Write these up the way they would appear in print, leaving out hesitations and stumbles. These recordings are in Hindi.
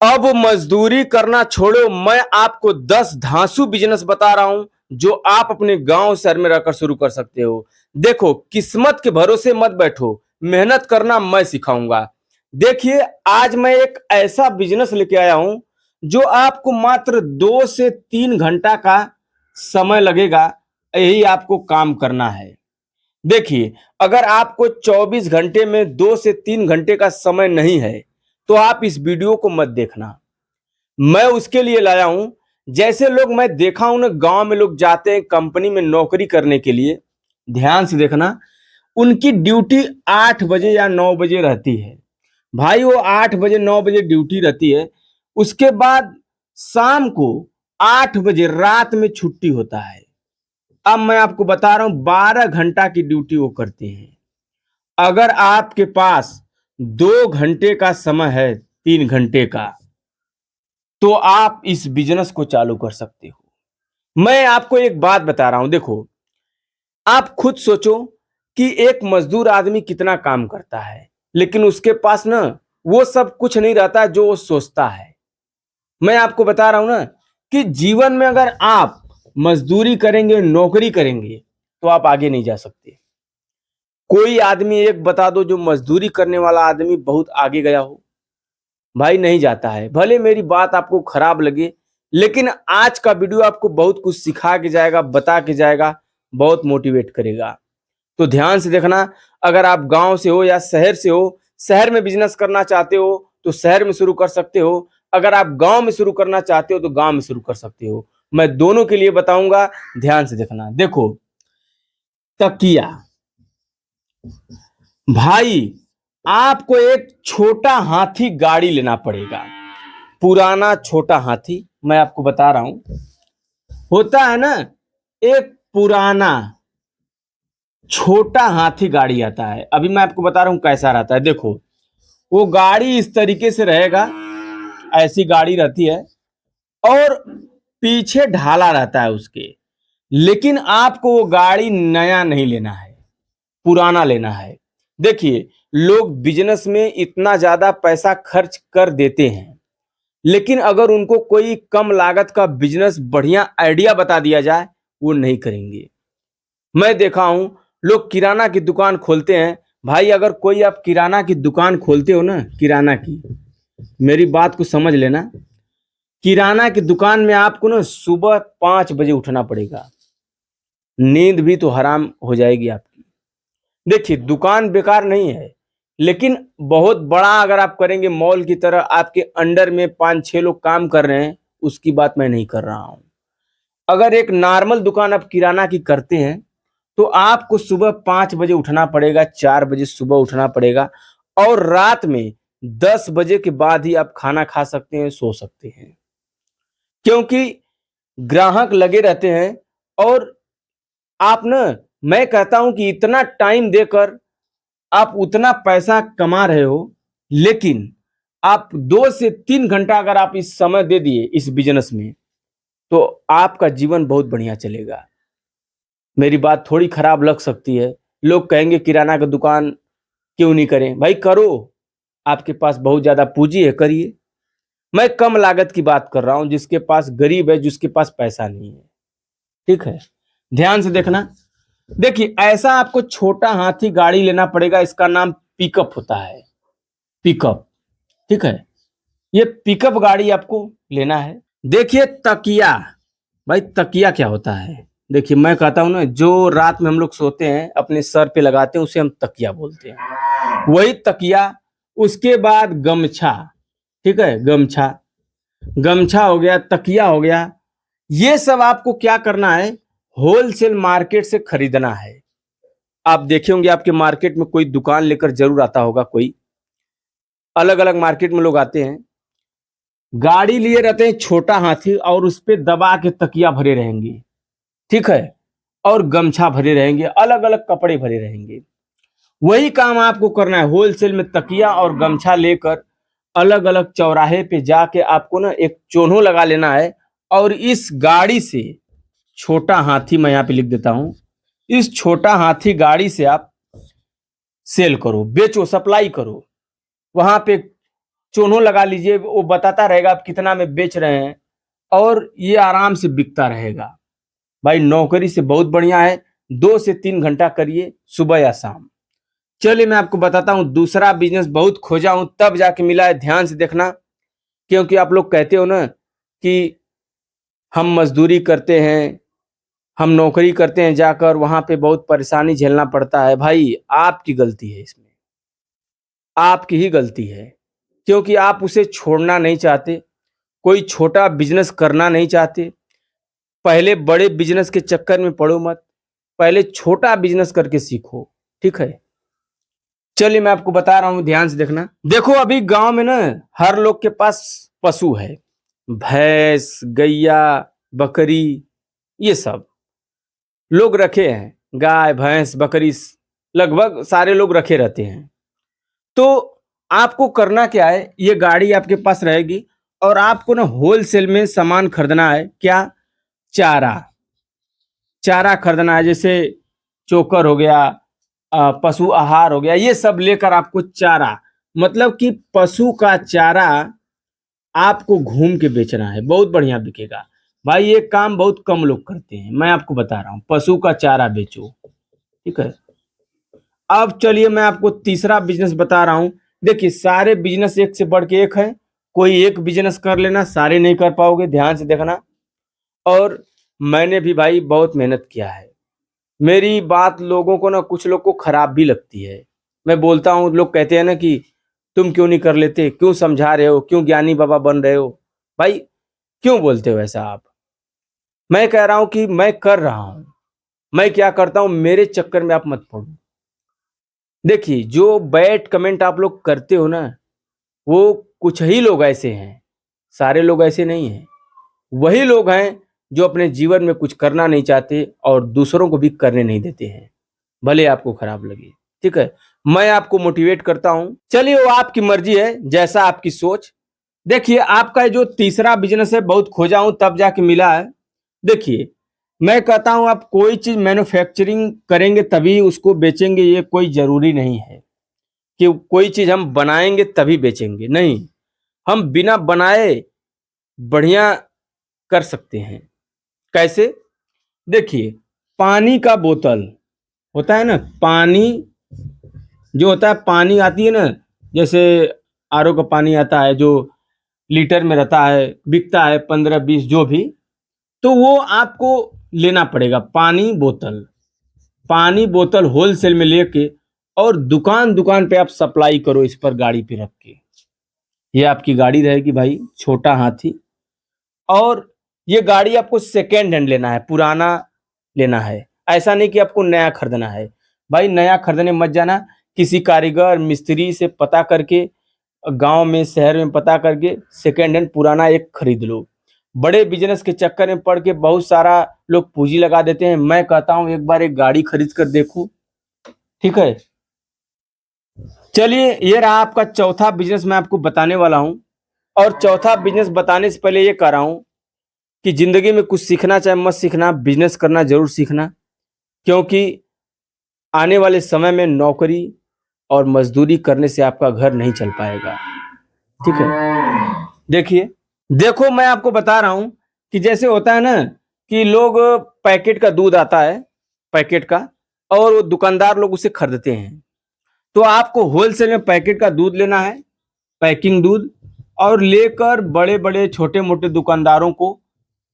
अब मजदूरी करना छोड़ो, मैं आपको 10 धांसू बिजनेस बता रहा हूं जो आप अपने गांव शहर में रहकर शुरू कर सकते हो। देखो, किस्मत के भरोसे मत बैठो, मेहनत करना मैं सिखाऊंगा। देखिए, आज मैं एक ऐसा बिजनेस लेके आया हूं जो आपको मात्र 2 से 3 घंटा का समय लगेगा। यही आपको काम करना है। देखिए, अगर आपको 24 घंटे में 2 से 3 घंटे का समय नहीं है तो आप इस वीडियो को मत देखना। मैं उसके लिए लाया हूं, जैसे लोग मैं देखा हूं ना, गांव में लोग जाते हैं कंपनी में नौकरी करने के लिए। ध्यान से देखना, उनकी ड्यूटी 8 बजे या 9 बजे रहती है। भाई, वो 8 बजे 9 बजे ड्यूटी रहती है। उसके बाद शाम को 8 बजे रात में छुट्टी होता है। अब मैं आपको बता रहा हूं, 12 घंटा की ड्यूटी वो करते हैं। अगर आपके पास 2 घंटे का समय है, 3 घंटे का, तो आप इस बिजनेस को चालू कर सकते हो। मैं आपको एक बात बता रहा हूं, देखो, आप खुद सोचो कि एक मजदूर आदमी कितना काम करता है, लेकिन उसके पास ना वो सब कुछ नहीं रहता जो वो सोचता है। मैं आपको बता रहा हूं ना कि जीवन में अगर आप मजदूरी करेंगे, नौकरी करेंगे, तो आप आगे नहीं जा सकते। कोई आदमी एक बता दो जो मजदूरी करने वाला आदमी बहुत आगे गया हो। भाई, नहीं जाता है। भले मेरी बात आपको खराब लगे, लेकिन आज का वीडियो आपको बहुत कुछ सिखा के जाएगा, बता के जाएगा, बहुत मोटिवेट करेगा। तो ध्यान से देखना। अगर आप गांव से हो या शहर से हो, शहर में बिजनेस करना चाहते हो तो शहर में शुरू कर सकते हो। अगर आप गांव में शुरू करना चाहते हो तो गांव में शुरू कर सकते हो। मैं दोनों के लिए बताऊंगा, ध्यान से देखना। देखो, तकिया। भाई, आपको एक छोटा हाथी गाड़ी लेना पड़ेगा। पुराना छोटा हाथी, मैं आपको बता रहा हूं, होता है ना, एक पुराना छोटा हाथी गाड़ी आता है। अभी मैं आपको बता रहा हूं कैसा रहता है। देखो, वो गाड़ी इस तरीके से रहेगा, ऐसी गाड़ी रहती है, और पीछे ढाला रहता है उसके। लेकिन आपको वो गाड़ी नया नहीं लेना है, पुराना लेना है। देखिए, लोग बिजनेस में इतना ज्यादा पैसा खर्च कर देते हैं, लेकिन अगर उनको कोई कम लागत का बिजनेस बढ़िया आइडिया बता दिया जाए, वो नहीं करेंगे। मैं देखा हूं, लोग किराना की दुकान खोलते हैं। भाई, अगर कोई आप किराना की दुकान खोलते हो ना, किराना की, मेरी बात को समझ लेना। किराना की दुकान में आपको ना सुबह 5 बजे उठना पड़ेगा। नींद भी तो हराम हो जाएगी आपकी। देखिए, दुकान बेकार नहीं है, लेकिन बहुत बड़ा अगर आप करेंगे, मॉल की तरह आपके अंडर में 5-6 लोग काम कर रहे हैं, उसकी बात मैं नहीं कर रहा हूं। अगर एक नॉर्मल दुकान आप किराना की करते हैं तो आपको सुबह 5 बजे उठना पड़ेगा, 4 बजे सुबह उठना पड़ेगा, और रात में 10 बजे के बाद ही आप खाना खा सकते हैं, सो सकते हैं। क्योंकि ग्राहक लगे रहते हैं। और आप ना, मैं कहता हूं कि इतना टाइम देकर आप उतना पैसा कमा रहे हो, लेकिन आप 2 से 3 घंटा अगर आप इस समय दे दिए इस बिजनेस में, तो आपका जीवन बहुत बढ़िया चलेगा। मेरी बात थोड़ी खराब लग सकती है, लोग कहेंगे किराना की दुकान क्यों नहीं करें। भाई, करो, आपके पास बहुत ज्यादा पूंजी है, करिए। मैं कम लागत की बात कर रहा हूं, जिसके पास गरीब है, जिसके पास पैसा नहीं है। ठीक है, ध्यान से देखना। देखिए, ऐसा आपको छोटा हाथी गाड़ी लेना पड़ेगा, इसका नाम पिकअप होता है, पिकअप। ठीक है, ये पिकअप गाड़ी आपको लेना है। देखिए, तकिया। भाई, तकिया क्या होता है? देखिए, मैं कहता हूं ना, जो रात में हम लोग सोते हैं, अपने सर पे लगाते हैं, उसे हम तकिया बोलते हैं। वही तकिया। उसके बाद गमछा। ठीक है, गमछा। गमछा हो गया, तकिया हो गया। ये सब आपको क्या करना है, होलसेल मार्केट से खरीदना है। आप देखे होंगे, आपके मार्केट में कोई दुकान लेकर जरूर आता होगा कोई। अलग अलग मार्केट में लोग आते हैं, गाड़ी लिए रहते हैं छोटा हाथी, और उस पे दबा के तकिया भरे रहेंगे। ठीक है, और गमछा भरे रहेंगे, अलग अलग कपड़े भरे रहेंगे। वही काम आपको करना है, होलसेल में तकिया और गमछा लेकर अलग अलग चौराहे पे जाके आपको ना एक चोन्हो लगा लेना है। और इस गाड़ी से, छोटा हाथी मैं यहाँ पे लिख देता हूं, इस छोटा हाथी गाड़ी से आप सेल करो, बेचो, सप्लाई करो। वहां पे चोन्हों लगा लीजिए, वो बताता रहेगा आप कितना में बेच रहे हैं और ये आराम से बिकता रहेगा। भाई नौकरी से बहुत बढ़िया है, 2 से 3 घंटा करिए सुबह या शाम। चलिए मैं आपको बताता हूँ दूसरा बिजनेस, बहुत खोजा हूँ तब जाके मिला है, ध्यान से देखना। क्योंकि आप लोग कहते हो ना कि हम मजदूरी करते हैं, हम नौकरी करते हैं जाकर, वहां पे बहुत परेशानी झेलना पड़ता है। भाई आपकी गलती है इसमें, आपकी ही गलती है, क्योंकि आप उसे छोड़ना नहीं चाहते, कोई छोटा बिजनेस करना नहीं चाहते। पहले बड़े बिजनेस के चक्कर में पड़ो मत, पहले छोटा बिजनेस करके सीखो, ठीक है। चलिए मैं आपको बता रहा हूं, ध्यान से देखना। देखो अभी गांव में ना हर लोग के पास पशु है, भैंस, गैया, बकरी, ये सब लोग रखे हैं। गाय, भैंस, बकरी लगभग सारे लोग रखे रहते हैं। तो आपको करना क्या है, ये गाड़ी आपके पास रहेगी और आपको ना होलसेल में सामान खरीदना है। क्या? चारा, चारा खरीदना है, जैसे चोकर हो गया, पशु आहार हो गया, ये सब लेकर आपको चारा, मतलब कि पशु का चारा आपको घूम के बेचना है, बहुत बढ़िया बिकेगा। भाई ये काम बहुत कम लोग करते हैं, मैं आपको बता रहा हूँ, पशु का चारा बेचो, ठीक है। अब चलिए मैं आपको तीसरा बिजनेस बता रहा हूँ। देखिए सारे बिजनेस एक से बढ़ के एक है, कोई एक बिजनेस कर लेना, सारे नहीं कर पाओगे, ध्यान से देखना। और मैंने भी भाई बहुत मेहनत किया है, मेरी बात लोगों को ना, कुछ लोग को खराब भी लगती है। मैं बोलता हूँ, लोग कहते हैं ना कि तुम क्यों नहीं कर लेते, क्यों समझा रहे हो, क्यों ज्ञानी बाबा बन रहे हो। भाई क्यों बोलते हो ऐसा आप? मैं कह रहा हूं कि मैं कर रहा हूं, मैं क्या करता हूं, मेरे चक्कर में आप मत पड़ो। देखिए जो बैड कमेंट आप लोग करते हो ना, वो कुछ ही लोग ऐसे हैं, सारे लोग ऐसे नहीं हैं। वही लोग हैं जो अपने जीवन में कुछ करना नहीं चाहते और दूसरों को भी करने नहीं देते हैं, भले आपको खराब लगे, ठीक है। मैं आपको मोटिवेट करता हूं, चलिए वो आपकी मर्जी है, जैसा आपकी सोच। देखिए आपका ये जो तीसरा बिजनेस है, बहुत खोजा हूं तब जाके मिला है। देखिए मैं कहता हूं आप कोई चीज मैन्युफैक्चरिंग करेंगे तभी उसको बेचेंगे, ये कोई जरूरी नहीं है कि कोई चीज हम बनाएंगे तभी बेचेंगे, नहीं। हम बिना बनाए बढ़िया कर सकते हैं। कैसे? देखिए पानी का बोतल होता है ना, पानी जो होता है, पानी आती है ना, जैसे आरओ का पानी आता है जो लीटर में रहता है, बिकता है 15-20 जो भी, तो वो आपको लेना पड़ेगा पानी बोतल। पानी बोतल होलसेल में लेके और दुकान दुकान पे आप सप्लाई करो, इस पर गाड़ी पे रख के। ये आपकी गाड़ी रहेगी भाई, छोटा हाथी। और ये गाड़ी आपको सेकेंड हैंड लेना है, पुराना लेना है, ऐसा नहीं कि आपको नया खरीदना है। भाई नया खरीदने मत जाना, किसी कारीगर मिस्त्री से पता करके, गांव में शहर में पता करके सेकेंड हैंड पुराना एक खरीद लो। बड़े बिजनेस के चक्कर में पड़ के बहुत सारा लोग पूंजी लगा देते हैं। मैं कहता हूं एक बार एक गाड़ी खरीद कर देखो, ठीक है। चलिए ये रहा आपका चौथा बिजनेस, मैं आपको बताने वाला हूं। और चौथा बिजनेस बताने से पहले ये कह रहा हूं कि जिंदगी में कुछ सीखना चाहे मत सीखना, बिजनेस करना जरूर सीखना। क्योंकि आने वाले समय में नौकरी और मजदूरी करने से आपका घर नहीं चल पाएगा, ठीक है। देखिए, देखो मैं आपको बता रहा हूं कि जैसे होता है ना कि लोग, पैकेट का दूध आता है, पैकेट का, और वो दुकानदार लोग उसे खरीदते हैं। तो आपको होलसेल में पैकेट का दूध लेना है, पैकिंग दूध, और लेकर बड़े बड़े छोटे मोटे दुकानदारों को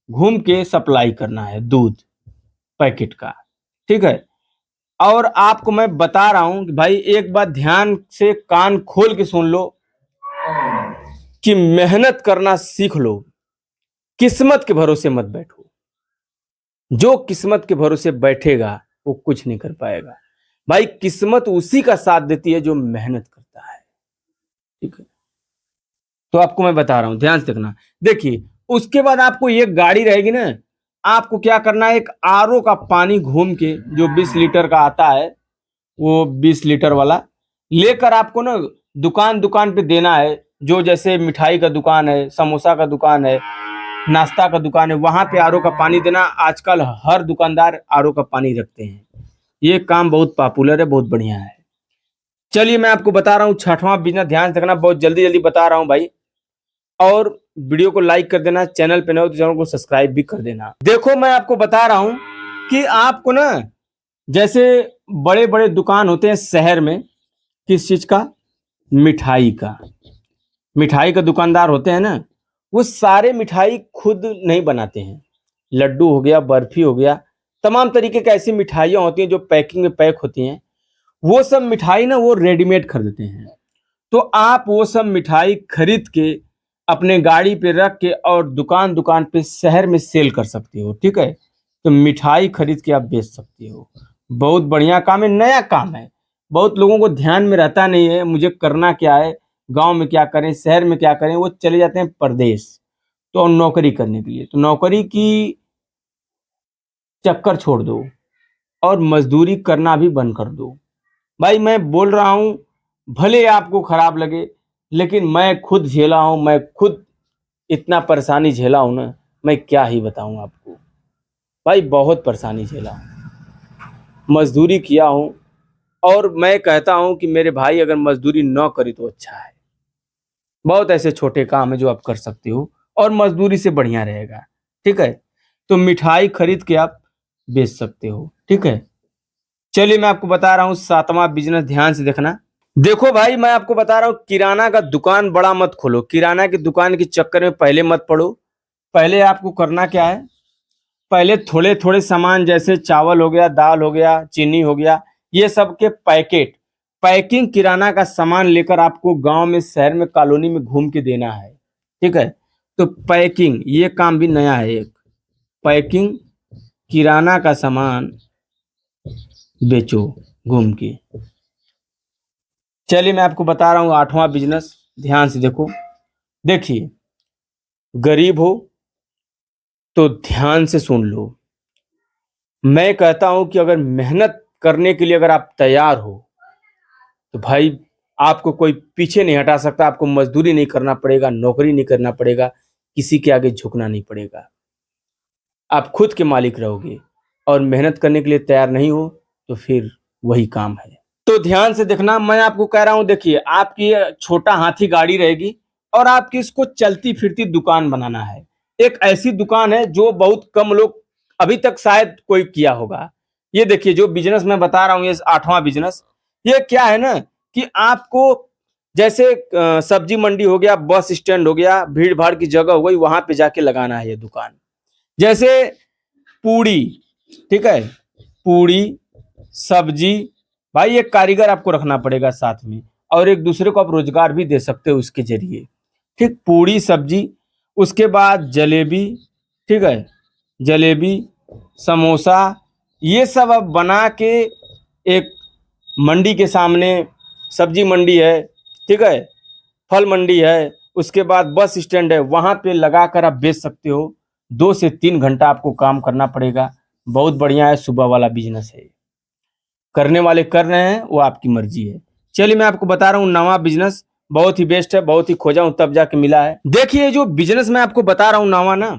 घूम के सप्लाई करना है दूध पैकेट का, ठीक है। और आपको मैं बता रहा हूं कि भाई एक बात ध्यान से कान खोल के सुन लो कि मेहनत करना सीख लो, किस्मत के भरोसे मत बैठो। जो किस्मत के भरोसे बैठेगा वो कुछ नहीं कर पाएगा। भाई किस्मत उसी का साथ देती है जो मेहनत करता है, ठीक है। तो आपको मैं बता रहा हूं, ध्यान से देखना। देखिए उसके बाद आपको ये गाड़ी रहेगी ना, आपको क्या करना है, एक आरओ का पानी घूम के, जो 20 लीटर का आता है, वो 20 लीटर वाला लेकर आपको ना दुकान दुकान पे देना है। जो जैसे मिठाई का दुकान है, समोसा का दुकान है, नाश्ता का दुकान है, वहां पे आरओ का पानी देना। आजकल हर दुकानदार आरओ का पानी रखते हैं, ये काम बहुत पॉपुलर है, बहुत बढ़िया है। चलिए मैं आपको बता रहा हूँ छठवां बिजनेस, ध्यान से देखना, बहुत जल्दी जल्दी बता रहा हूँ भाई। और वीडियो को लाइक कर देना, चैनल पे नए हो तो चैनल को सब्सक्राइब भी कर देना। देखो मैं आपको बता रहा हूँ कि आपको ना, जैसे बड़े बड़े दुकान होते हैं शहर में, किस चीज का, मिठाई का, मिठाई का दुकानदार होते हैं ना, वो सारे मिठाई खुद नहीं बनाते हैं। लड्डू हो गया, बर्फी हो गया, तमाम तरीके की ऐसी मिठाइयाँ होती हैं जो पैकिंग में पैक होती हैं, वो सब मिठाई ना वो रेडीमेड खरीदते हैं। तो आप वो सब मिठाई खरीद के अपने गाड़ी पे रख के और दुकान दुकान पे शहर में सेल कर सकते हो, ठीक है। तो मिठाई खरीद के आप बेच सकते हो। बहुत बढ़िया काम है, नया काम है। बहुत लोगों को ध्यान में रहता नहीं है मुझे करना क्या है, गांव में क्या करें, शहर में क्या करें, वो चले जाते हैं परदेश तो नौकरी करने के लिए। तो नौकरी की चक्कर छोड़ दो और मजदूरी करना भी बंद कर दो। भाई मैं बोल रहा हूँ, भले आपको खराब लगे, लेकिन मैं खुद झेला हूँ, मैं खुद इतना परेशानी झेला हूँ ना, मैं क्या ही बताऊँ आपको। भाई बहुत परेशानी झेला हूँ, मजदूरी किया हूँ, और मैं कहता हूँ कि मेरे भाई अगर मजदूरी न करी तो अच्छा है। बहुत ऐसे छोटे काम है जो आप कर सकते हो और मजदूरी से बढ़िया रहेगा, ठीक है। तो मिठाई खरीद के आप बेच सकते हो, ठीक है। चलिए मैं आपको बता रहा हूँ सातवां बिजनेस, ध्यान से देखना। देखो भाई मैं आपको बता रहा हूँ, किराना का दुकान बड़ा मत खोलो, किराना की दुकान के चक्कर में पहले मत पड़ो। पहले आपको करना क्या है, पहले थोड़े थोड़े सामान जैसे चावल हो गया, दाल हो गया, चीनी हो गया, ये सब के पैकेट, पैकिंग किराना का सामान लेकर आपको गांव में, शहर में, कॉलोनी में घूम के देना है, ठीक है। तो पैकिंग ये काम भी नया है एक, पैकिंग किराना का सामान बेचो घूम के। चलिए मैं आपको बता रहा हूँ आठवां बिजनेस, ध्यान से देखो। देखिए, गरीब हो तो ध्यान से सुन लो। मैं कहता हूं कि अगर मेहनत करने के लिए अगर आप तैयार हो तो भाई आपको कोई पीछे नहीं हटा सकता। आपको मजदूरी नहीं करना पड़ेगा, नौकरी नहीं करना पड़ेगा, किसी के आगे झुकना नहीं पड़ेगा। आप खुद के मालिक रहोगे, और मेहनत करने के लिए तैयार नहीं हो तो फिर वही काम है। तो ध्यान से देखना, मैं आपको कह रहा हूं, देखिए आपकी ये छोटा हाथी गाड़ी रहेगी और आपकी इसको चलती फिरती दुकान बनाना है। एक ऐसी दुकान है जो बहुत कम लोग अभी तक शायद कोई किया होगा। ये देखिए जो बिजनेस मैं बता रहा हूँ, ये आठवां बिजनेस, ये क्या है ना कि आपको जैसे सब्जी मंडी हो गया, बस स्टैंड हो गया, भीड़ भाड़ की जगह हो गई, वहां पे जाके लगाना है ये दुकान। जैसे पूड़ी, ठीक है, पूड़ी सब्जी, भाई एक कारीगर आपको रखना पड़ेगा साथ में, और एक दूसरे को आप रोजगार भी दे सकते हो उसके जरिए, ठीक। पूड़ी सब्जी, उसके बाद जलेबी, ठीक है, जलेबी, समोसा, ये सब अब बना के एक मंडी के सामने, सब्जी मंडी है, ठीक है, फल मंडी है, उसके बाद बस स्टैंड है, वहां पे लगा कर आप बेच सकते हो। 2 से 3 घंटा आपको काम करना पड़ेगा। बहुत बढ़िया है, सुबह वाला बिजनेस है, करने वाले कर रहे हैं, वो आपकी मर्जी है। चलिए मैं आपको बता रहा हूँ नवा बिजनेस, बहुत ही बेस्ट है, बहुत ही खोजा हूं तब जाके मिला है। देखिए जो बिजनेस मैं आपको बता रहा हूँ नवा ना,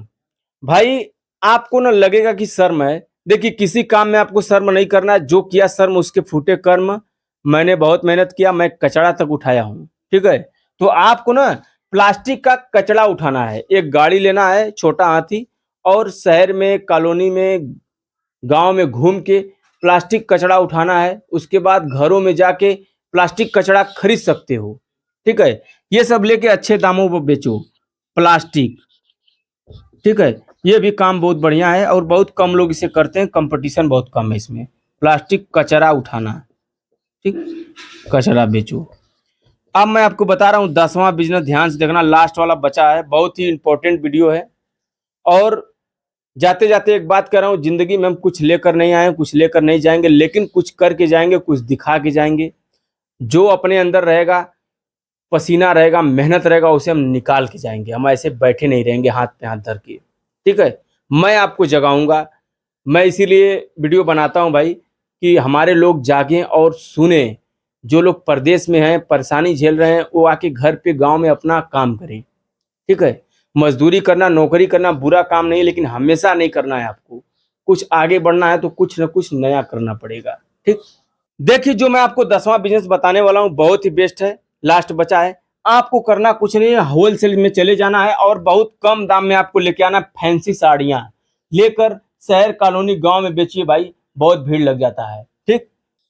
भाई आपको ना लगेगा कि शर्म है, देखिए किसी काम में आपको शर्म नहीं करना है, जो किया शर्म उसके फूटे कर्म। मैंने बहुत मेहनत किया, मैं कचरा तक उठाया हूँ, ठीक है। तो आपको ना प्लास्टिक का कचरा उठाना है, एक गाड़ी लेना है छोटा हाथी, और शहर में, कॉलोनी में, गांव में घूम के प्लास्टिक कचरा उठाना है। उसके बाद घरों में जाके प्लास्टिक कचरा खरीद सकते हो, ठीक है। ये सब लेके अच्छे दामों पर बेचो प्लास्टिक, ठीक है। ये भी काम बहुत बढ़िया है और बहुत कम लोग इसे करते हैं, कंपटीशन बहुत कम है इसमें। प्लास्टिक कचरा उठाना, ठीक, कचरा बेचो। अब मैं आपको बता रहा हूँ 10वां बिजनेस, ध्यान से देखना, लास्ट वाला बचा है, बहुत ही इंपॉर्टेंट वीडियो है। और जाते जाते एक बात कर रहा हूँ, जिंदगी में हम कुछ लेकर नहीं आए, कुछ लेकर नहीं जाएंगे, लेकिन कुछ करके जाएंगे, कुछ दिखा के जाएंगे। जो अपने अंदर रहेगा, पसीना रहेगा, मेहनत रहेगा, उसे हम निकाल के जाएंगे। हम ऐसे बैठे नहीं रहेंगे हाथ पे हाथ धर के, ठीक है। मैं आपको जगाऊंगा, मैं इसीलिए वीडियो बनाता हूं भाई, कि हमारे लोग जागें और सुने। जो लोग परदेश में हैं, परेशानी झेल रहे हैं, वो आके घर पे, गांव में अपना काम करें, ठीक है। मजदूरी करना, नौकरी करना बुरा काम नहीं, लेकिन हमेशा नहीं करना है आपको। कुछ आगे बढ़ना है तो कुछ ना कुछ नया करना पड़ेगा, ठीक। देखिए, जो मैं आपको 10वां बिजनेस बताने वाला हूं बहुत ही बेस्ट है, लास्ट बचा है। आपको करना कुछ नहीं है, होलसेल में चले जाना है और बहुत कम दाम में आपको लेके आना फैंसी साड़ियां लेकर शहर कॉलोनी गांव में बेचिए भाई, बहुत भीड़ लग जाता है। ठीक,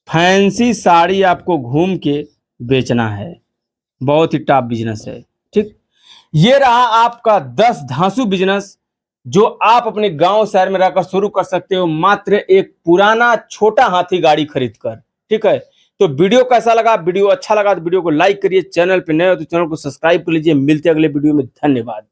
फैंसी साड़ी आपको घूम के बेचना है, बहुत ही टॉप बिजनेस है। ठीक, ये रहा आपका 10 धांसू बिजनेस जो आप अपने गांव शहर में रहकर शुरू कर सकते हो, मात्र एक पुराना छोटा हाथी गाड़ी खरीद कर। ठीक है, तो वीडियो कैसा लगा? वीडियो अच्छा लगा तो वीडियो को लाइक करिए, चैनल पे नए हो तो चैनल को सब्सक्राइब कर लीजिए। मिलते हैं अगले वीडियो में, धन्यवाद।